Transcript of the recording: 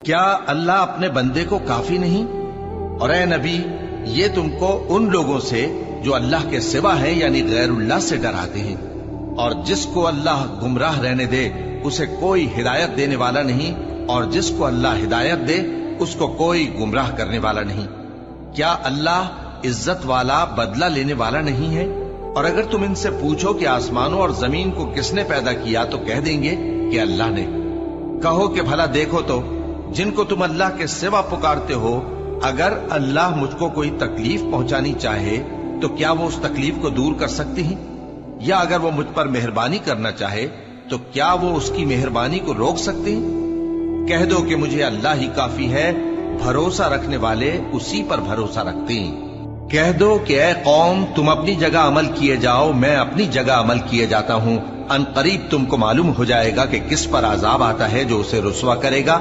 کیا اللہ اپنے بندے کو کافی نہیں؟ اور اے نبی، یہ تم کو ان لوگوں سے جو اللہ کے سوا ہے یعنی غیر اللہ سے ڈراتے ہیں، اور جس کو اللہ گمراہ رہنے دے اسے کوئی ہدایت دینے والا نہیں، اور جس کو اللہ ہدایت دے اس کو کوئی گمراہ کرنے والا نہیں۔ کیا اللہ عزت والا بدلہ لینے والا نہیں ہے؟ اور اگر تم ان سے پوچھو کہ آسمانوں اور زمین کو کس نے پیدا کیا تو کہہ دیں گے کہ اللہ نے۔ کہو کہ بھلا دیکھو تو جن کو تم اللہ کے سوا پکارتے ہو، اگر اللہ مجھ کو کوئی تکلیف پہنچانی چاہے تو کیا وہ اس تکلیف کو دور کر سکتے ہیں؟ یا اگر وہ مجھ پر مہربانی کرنا چاہے تو کیا وہ اس کی مہربانی کو روک سکتے ہیں؟ کہہ دو کہ مجھے اللہ ہی کافی ہے، بھروسہ رکھنے والے اسی پر بھروسہ رکھتے ہیں۔ کہہ دو کہ اے قوم، تم اپنی جگہ عمل کیے جاؤ، میں اپنی جگہ عمل کیے جاتا ہوں، ان قریب تم کو معلوم ہو جائے گا کہ کس پر عذاب آتا ہے جو اسے رسوا کرے گا۔